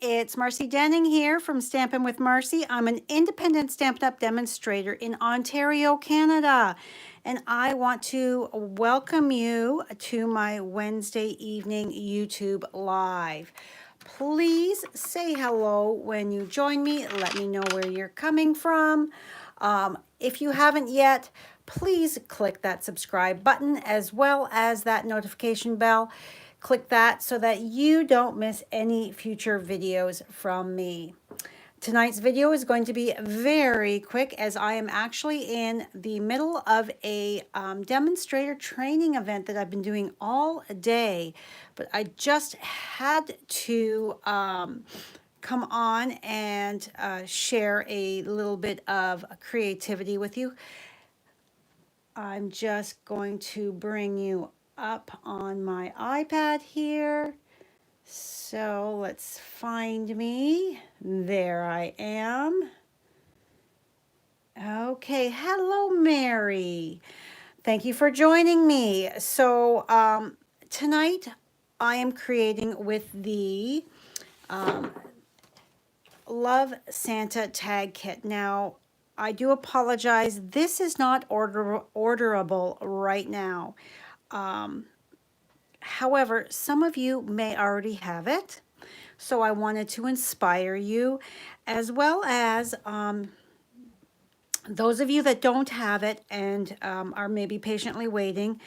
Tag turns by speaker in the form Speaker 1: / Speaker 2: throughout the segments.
Speaker 1: It's Marcy Denning here from Stampin' with Marcy. I'm an independent Stampin' Up! Demonstrator in Ontario, Canada. And I want to welcome you to my Wednesday evening YouTube Live. Please say hello when you join me. Let me know where you're coming from. If you haven't yet, please click that subscribe button as well as that notification bell. Click that so that you don't miss any future videos from me. Tonight's video is going to be very quick as I am actually in the middle of a demonstrator training event that I've been doing all day, but I just had to come on and share a little bit of creativity with you. I'm just going to bring you up on my iPad here. So let's find me. There I am. Okay, hello Mary. Thank you for joining me. So tonight I am creating with the Love Santa tag kit. Now I do apologize. This is not orderable right now. However, some of you may already have it, so I wanted to inspire you, as well as those of you that don't have it and are maybe patiently waiting.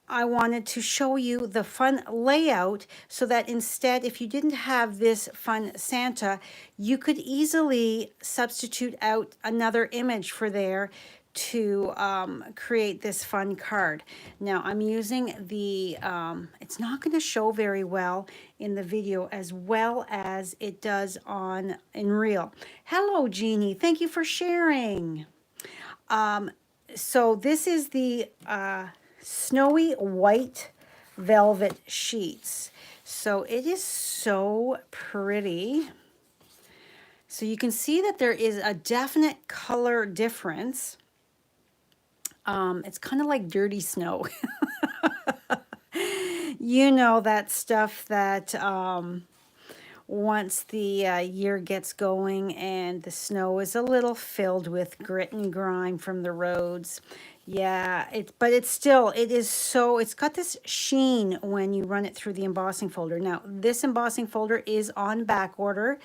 Speaker 1: I wanted to show you the fun layout so that instead, if you didn't have this fun Santa, you could easily substitute out another image for there to create this fun card. Now I'm using the, it's not going to show very well in the video as well as it does in real. Hello, Jeannie. Thank you for sharing. So this is the snowy white velvet sheets. So it is so pretty. So you can see that there is a definite color difference. It's kind of like dirty snow. You know, that stuff that once the year gets going and the snow is a little filled with grit and grime from the roads. Yeah, but it's got this sheen when you run it through the embossing folder. Now, this embossing folder is on back order.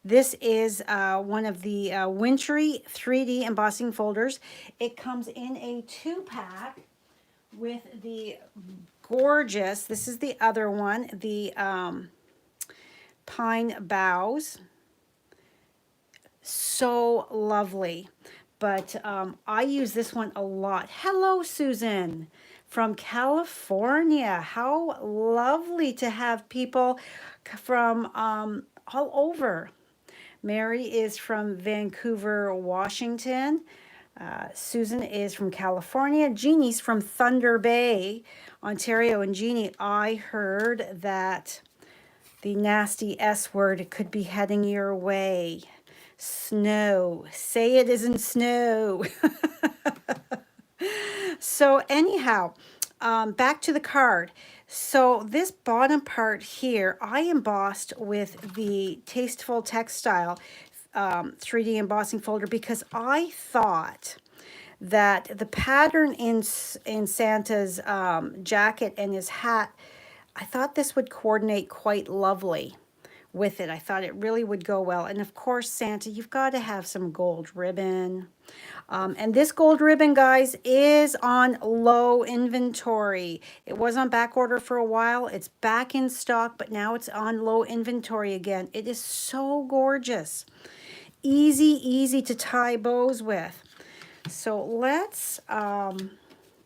Speaker 1: This is one of the wintry 3D embossing folders. It comes in a 2-pack with the gorgeous, this is the other one, the pine boughs. So lovely. But I use this one a lot. Hello, Susan from California. How lovely to have people from all over. Mary is from Vancouver, Washington. Susan is from California. Jeannie's from Thunder Bay, Ontario. And Jeannie, I heard that the nasty S word could be heading your way. Snow. Say it isn't snow. So anyhow, back to the card. So this bottom part here, I embossed with the Tasteful Textile 3D embossing folder because I thought that the pattern in Santa's jacket and his hat, I thought this would coordinate quite lovely with it. I thought it really would go well. And of course, Santa, you've got to have some gold ribbon. And this gold ribbon, guys, is on low inventory. It was on back order for a while. It's back in stock, but now it's on low inventory again. It is so gorgeous. Easy to tie bows with. So let's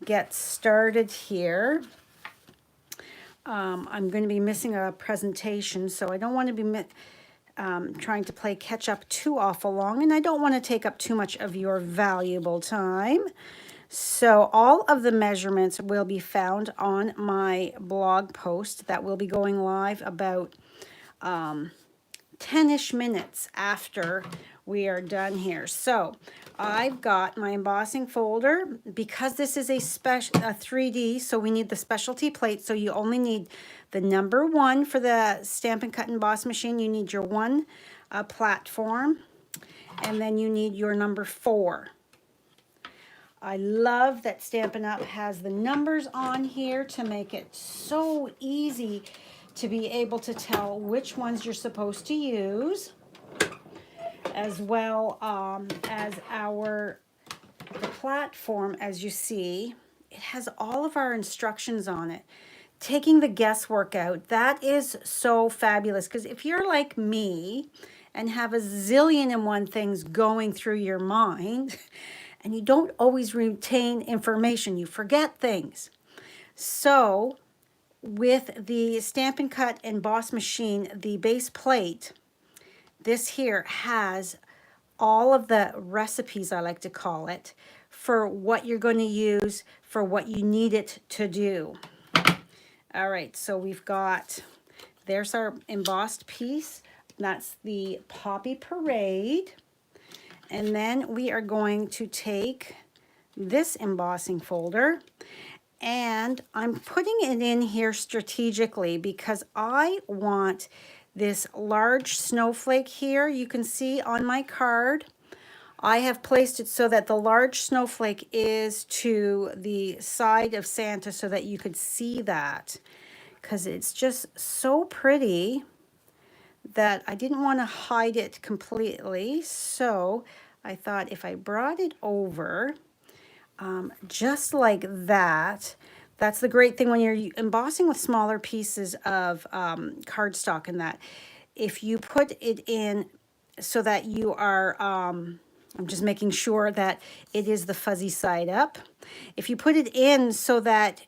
Speaker 1: get started here. I'm going to be missing a presentation, so I don't want to be trying to play catch up too awful long, and I don't want to take up too much of your valuable time. So all of the measurements will be found on my blog post that will be going live about 10-ish minutes after we are done here. So I've got my embossing folder. Because this is a 3D, so we need the specialty plate. So you only need the number 1 for the Stampin' Cut and Emboss machine. You need your 1 platform, and then you need your number 4. I love that Stampin' Up! Has the numbers on here to make it so easy to be able to tell which ones you're supposed to use, as well as the platform. As you see, it has all of our instructions on it. Taking the guesswork out, that is so fabulous, because if you're like me and have a zillion and one things going through your mind, and you don't always retain information, you forget things. So with the Stampin' Cut and Emboss machine, the base plate, this here has all of the recipes, I like to call it, for what you're going to use, for what you need it to do. All right, so we've got, there's our embossed piece. That's the Poppy Parade. And then we are going to take this embossing folder, and I'm putting it in here strategically because I want this large snowflake here. You can see on my card, I have placed it so that the large snowflake is to the side of Santa so that you could see that, because it's just so pretty that I didn't want to hide it completely. So I thought if I brought it over just like that, that's the great thing when you're embossing with smaller pieces of cardstock, and that if you put it in so that you are, I'm just making sure that it is the fuzzy side up. If you put it in so that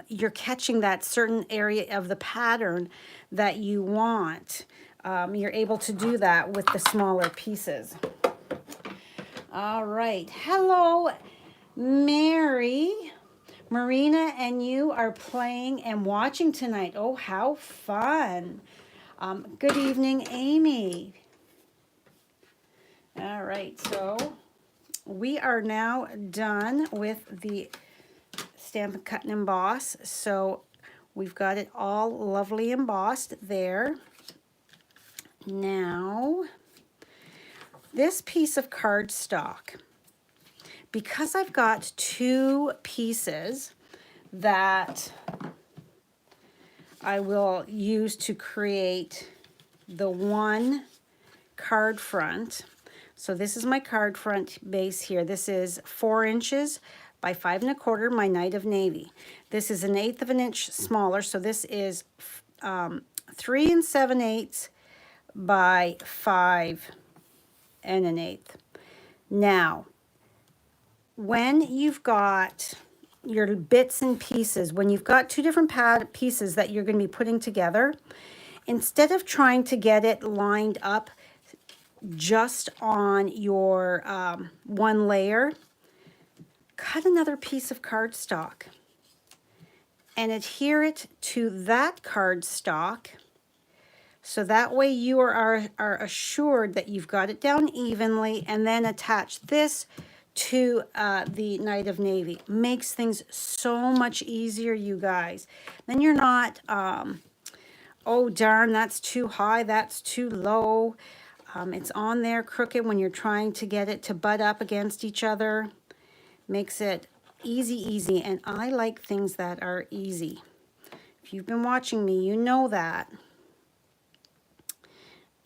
Speaker 1: you're catching that certain area of the pattern that you want, you're able to do that with the smaller pieces. All right. Hello, Mary. Marina and you are playing and watching tonight. Oh, how fun. Good evening, Amy. All right. So we are now done with the Stampin' Cut and Emboss. So we've got it all lovely embossed there. Now, this piece of cardstock, because I've got 2 pieces that I will use to create the 1 card front. So this is my card front base here. This is 4 inches by 5 1/4, my Night of Navy. This is 1/8 of an inch smaller, so this is 3 7/8 by 5 1/8. Now, when you've got your bits and pieces, when you've got 2 different pieces that you're going to be putting together, instead of trying to get it lined up just on your 1 layer, cut another piece of cardstock and adhere it to that cardstock. So that way you are assured that you've got it down evenly, and then attach this to the Night of Navy. Makes things so much easier, you guys. Then you're not, oh darn, that's too high, that's too low. It's on there crooked when you're trying to get it to butt up against each other. Makes it easy, and I like things that are easy. If you've been watching me, you know that.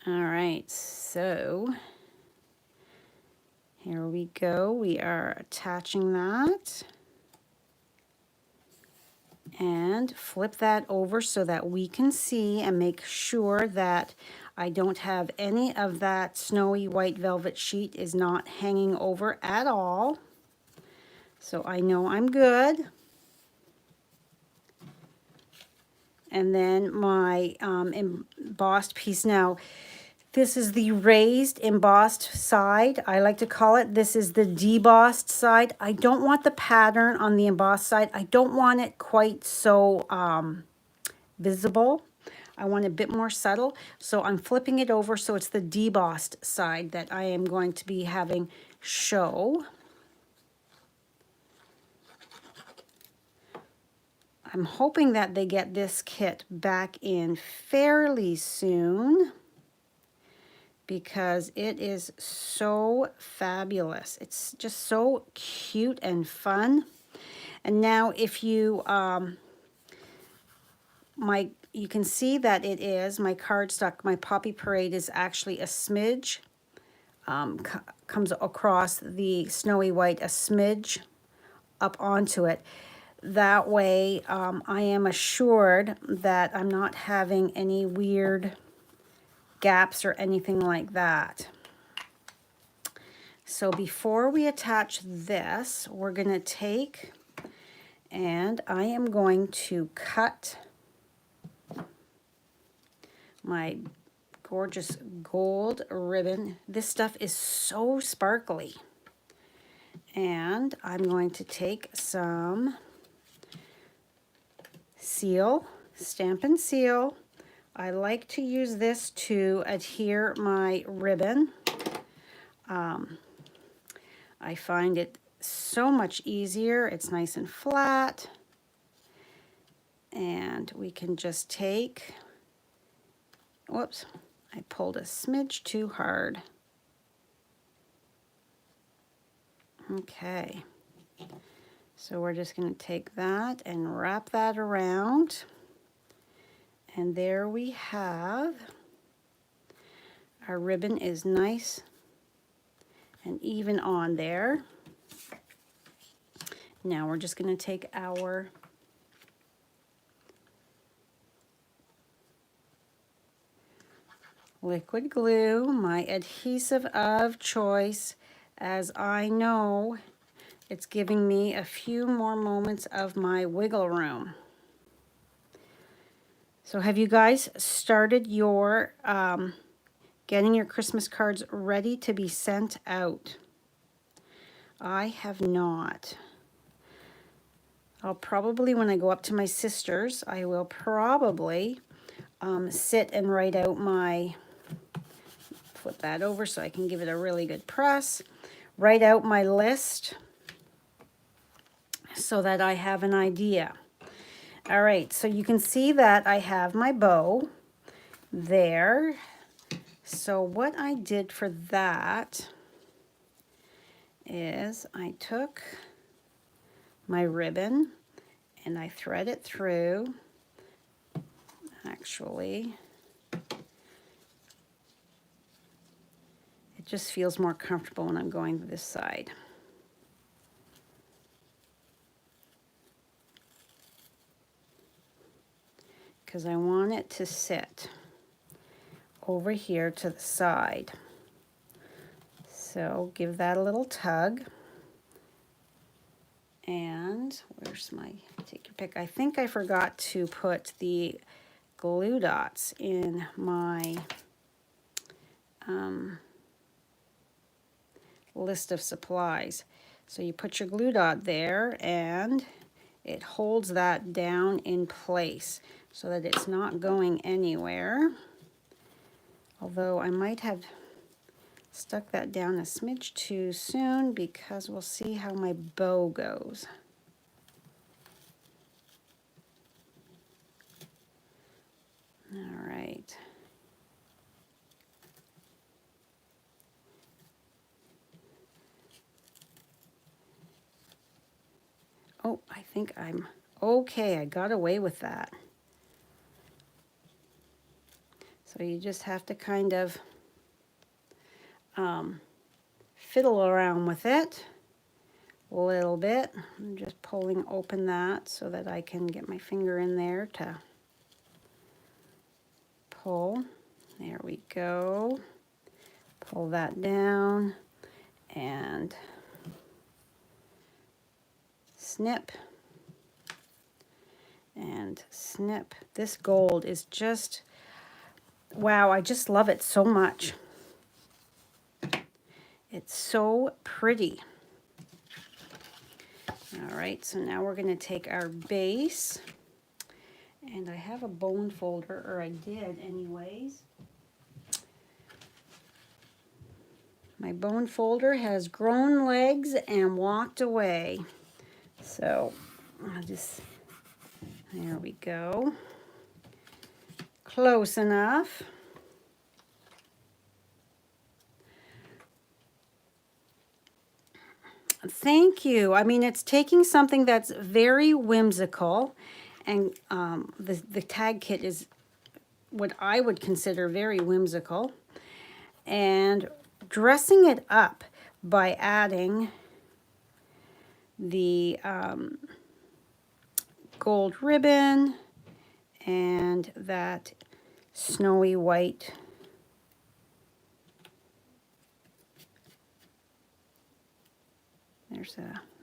Speaker 1: All right, so here we go. We are attaching that. And flip that over so that we can see and make sure that I don't have any of that snowy white velvet sheet is not hanging over at all. So I know I'm good. And then my embossed piece. Now, this is the raised embossed side, I like to call it. This is the debossed side. I don't want the pattern on the embossed side. I don't want it quite so visible. I want a bit more subtle, so I'm flipping it over so it's the debossed side that I am going to be having show. I'm hoping that they get this kit back in fairly soon because it is so fabulous. It's just so cute and fun. And now if you, you can see that it is, my cardstock, my Poppy Parade is actually a smidge, comes across the snowy white, a smidge up onto it. That way, I am assured that I'm not having any weird gaps or anything like that. So before we attach this, we're going to take, and I am going to cut my gorgeous gold ribbon. This stuff is so sparkly. And I'm going to take some seal, Stampin' Seal. I like to use this to adhere my ribbon. I find it so much easier. It's nice and flat. And we can just take, whoops, I pulled a smidge too hard. Okay. So we're just going to take that and wrap that around. And there we have, our ribbon is nice and even on there. Now we're just going to take our liquid glue, my adhesive of choice, as I know it's giving me a few more moments of my wiggle room. So have you guys started your getting your Christmas cards ready to be sent out? I have not. I'll probably, when I go up to my sister's, I will probably sit and write out my, flip that over so I can give it a really good press, write out my list so that I have an idea. All right, so you can see that I have my bow there. So what I did for that is I took my ribbon and I thread it through. Actually, it just feels more comfortable when I'm going to this side. Because I want it to sit over here to the side. So give that a little tug. And where's my, take your pick. I think I forgot to put the glue dots in my list of supplies. So you put your glue dot there and it holds that down in place so that it's not going anywhere. Although I might have stuck that down a smidge too soon because we'll see how my bow goes. All right. Oh, I think I'm okay. I got away with that. So you just have to kind of fiddle around with it a little bit. I'm just pulling open that so that I can get my finger in there to pull. There we go. Pull that down and snip and snip. This gold is just, wow, I just love it so much. It's so pretty. All right, so now we're going to take our base And I have a bone folder, or I did anyways. My bone folder has grown legs and walked away. So I'll just, there we go. Close enough. Thank you. I mean, it's taking something that's very whimsical, and the tag kit is what I would consider very whimsical, and dressing it up by adding the gold ribbon and that snowy white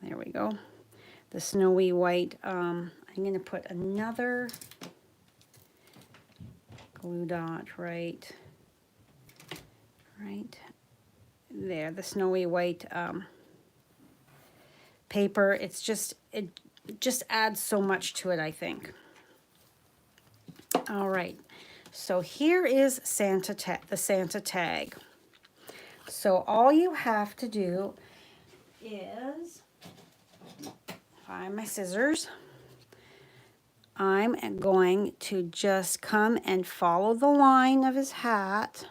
Speaker 1: there we go. The snowy white, I'm going to put another glue dot right there, the snowy white paper. It just adds so much to it, I think. All right, so here is the Santa tag. So all you have to do is find my scissors. I'm going to just come and follow the line of his hat.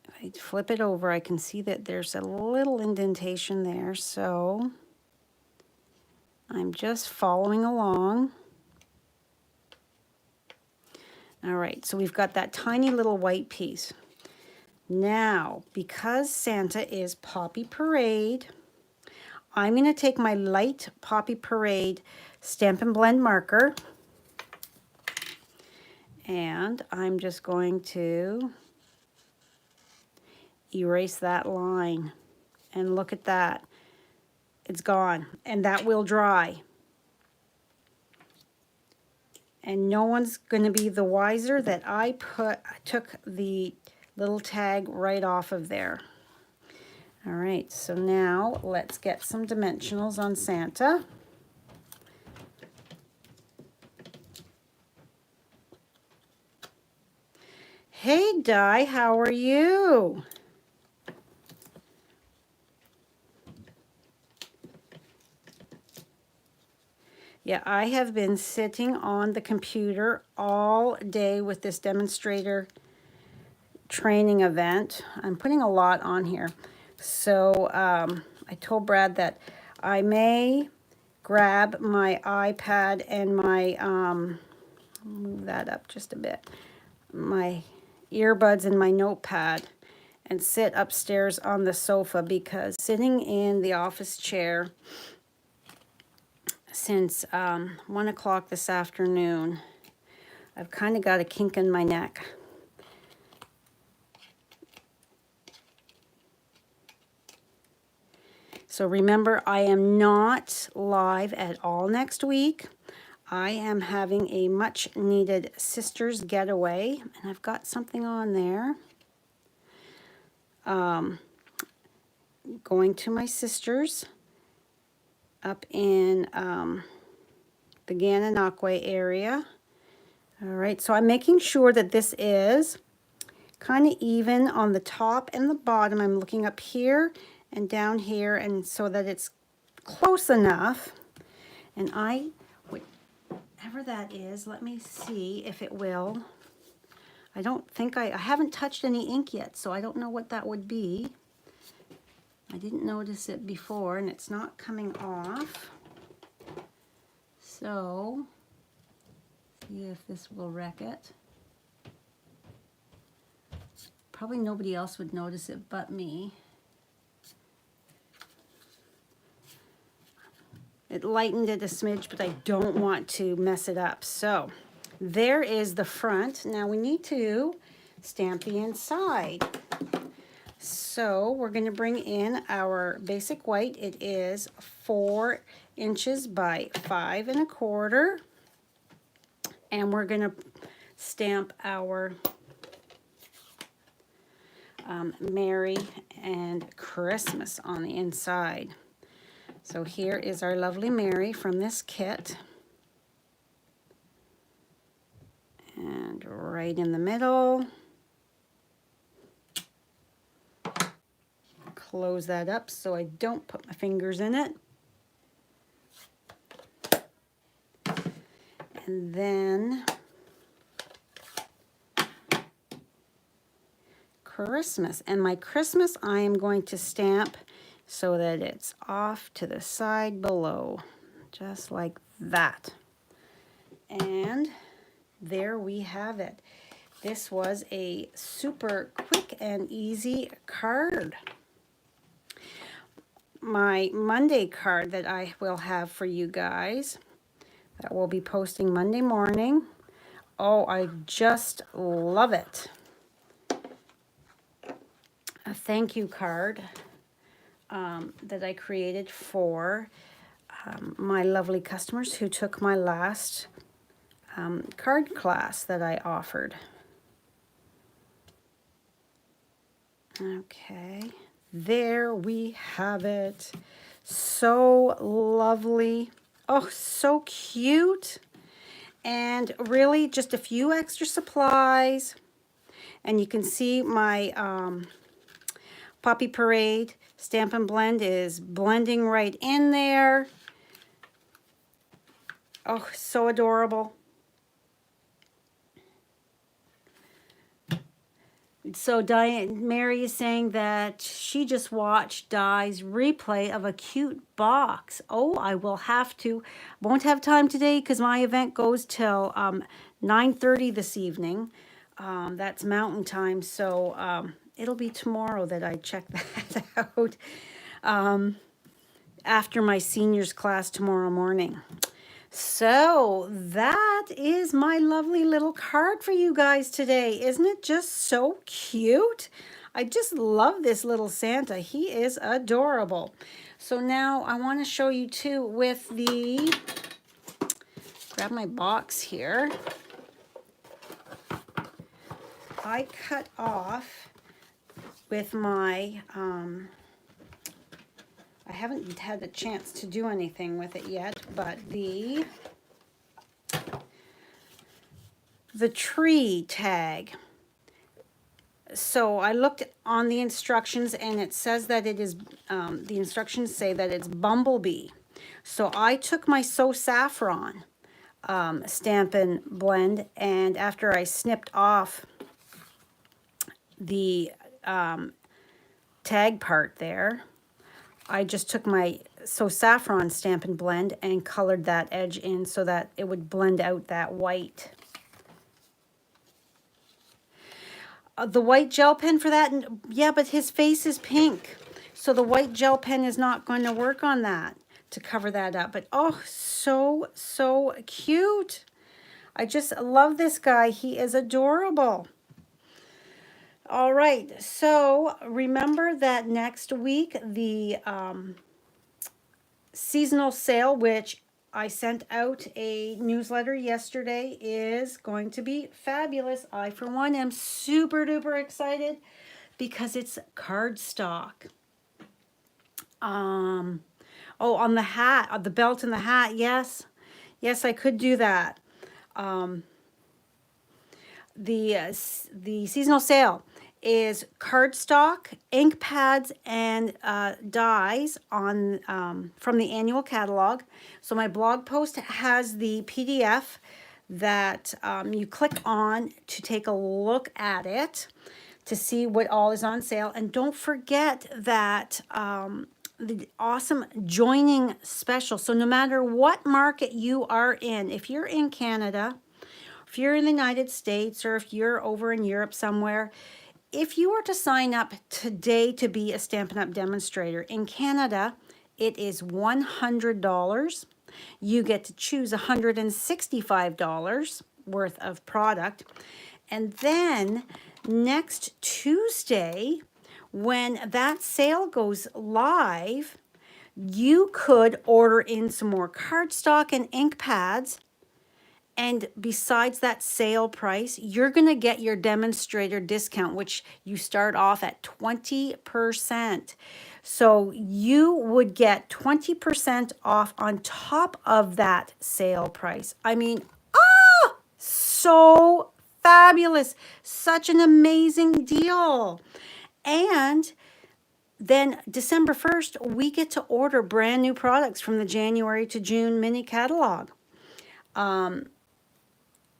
Speaker 1: If I flip it over, I can see that there's a little indentation there, so I'm just following along. All right, so we've got that tiny little white piece. Now, because Santa is Poppy Parade, I'm going to take my light Poppy Parade Stampin' Blend marker, and I'm just going to erase that line. And look at that. It's gone, and that will dry. And no one's going to be the wiser that I took the little tag right off of there. All right, so now let's get some dimensionals on Santa. Hey, Di, how are you? Yeah, I have been sitting on the computer all day with this demonstrator training event. I'm putting a lot on here. So I told Brad that I may grab my iPad and my, move that up just a bit, my earbuds and my notepad and sit upstairs on the sofa, because sitting in the office chair since 1 o'clock this afternoon, I've kind of got a kink in my neck. So remember, I am not live at all next week. I am having a much needed sisters getaway, and I've got something on there. Going to my sisters up in the Gananoque area. All right, so I'm making sure that this is kind of even on the top and the bottom. I'm looking up here and down here, and so that it's close enough. And whatever that is, let me see if it will. I don't think I haven't touched any ink yet, so I don't know what that would be. I didn't notice it before, and it's not coming off. So, see if this will wreck it. Probably nobody else would notice it but me. It lightened it a smidge, but I don't want to mess it up. So, there is the front. Now we need to stamp the inside. So we're going to bring in our basic white. It is 4 inches by 5 1/4. And we're going to stamp our Merry and Christmas on the inside. So here is our lovely Mary from this kit. And right in the middle. Close that up so I don't put my fingers in it. And then Christmas. And my Christmas I am going to stamp so that it's off to the side below, just like that. And there we have it. This was a super quick and easy card. My Monday card that I will have for you guys, that we'll be posting Monday morning. Oh, I just love it. A thank you card that I created for my lovely customers who took my last card class that I offered. Okay, there we have it. So lovely. Oh, so cute. And really just a few extra supplies. And you can see my Poppy Parade Stampin' Blend is blending right in there. Oh, so adorable. So Mary is saying that she just watched Di's replay of a cute box. Oh, I will have to. Won't have time today because my event goes till 9:30 this evening. That's Mountain Time, so it'll be tomorrow that I check that out after my seniors class tomorrow morning. So that is my lovely little card for you guys today. Isn't it just so cute? I just love this little Santa. He is adorable. So now I want to show you too with the, grab my box here. I cut off with my, I haven't had a chance to do anything with it yet, but the tree tag. So I looked on the instructions and it says that it is, the instructions say that it's Bumblebee. So I took my So Saffron Stampin' Blend, and after I snipped off the tag part there, I just took my So Saffron Stampin' Blend and colored that edge in so that it would blend out that white. The white gel pen for that, yeah, but his face is pink. So the white gel pen is not going to work on that to cover that up. But oh, so, so cute. I just love this guy. He is adorable. All right, so remember that next week, the seasonal sale, which I sent out a newsletter yesterday, is going to be fabulous. I, for one, am super duper excited because it's cardstock. Oh, on the hat, the belt and the hat, yes. Yes, I could do that. The seasonal sale is cardstock, ink pads, and dies on from the annual catalog. So my blog post has the PDF that you click on to take a look at it to see what all is on sale. And don't forget that the awesome joining special. So no matter what market you are in, if you're in Canada, if you're in the United States, or if you're over in Europe somewhere, if you were to sign up today to be a Stampin' Up! Demonstrator in Canada, it is $100. You get to choose $165 worth of product. And then next Tuesday, when that sale goes live, you could order in some more cardstock and ink pads And besides that sale price, you're going to get your demonstrator discount, which you start off at 20%. So you would get 20% off on top of that sale price. I mean, so fabulous. Such an amazing deal. And then December 1st, we get to order brand new products from the January to June mini catalog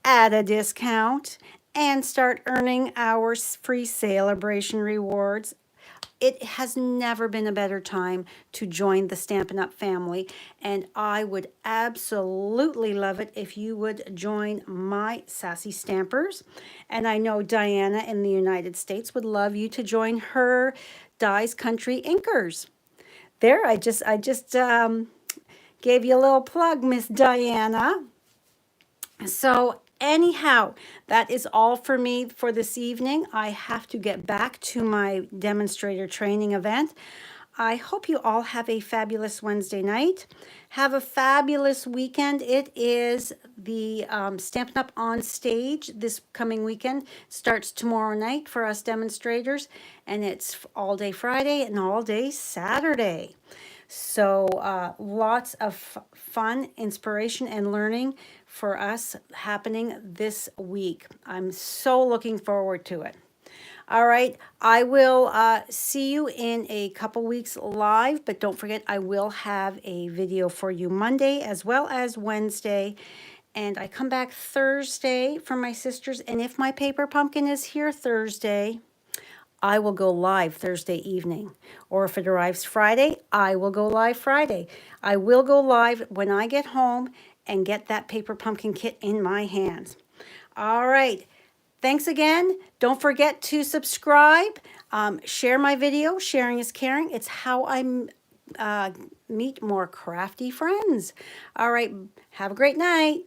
Speaker 1: at a discount and start earning our free celebration rewards. It has never been a better time to join the Stampin' Up! Family, and I would absolutely love it if you would join my Sassy Stampers. And I know Diana in the United States would love you to join her Di's Country Inkers. There, I just gave you a little plug, Miss Diana. So anyhow, that is all for me for this evening. I have to get back to my demonstrator training event. I hope you all have a fabulous Wednesday night. Have a fabulous weekend. It is the Stampin' Up! On Stage this coming weekend. Starts tomorrow night for us demonstrators, and it's all day Friday and all day Saturday. So lots of fun, inspiration, and learning for us happening this week. I'm so looking forward to it. All right, I will see you in a couple weeks live, but don't forget I will have a video for you Monday as well as Wednesday. And I come back Thursday for my sisters, and if my paper pumpkin is here Thursday, I will go live Thursday evening. Or if it arrives Friday, I will go live Friday. I will go live when I get home and get that paper pumpkin kit in my hands. All right. Thanks again. Don't forget to subscribe. Share my video. Sharing is caring. It's how I meet more crafty friends. All right. Have a great night.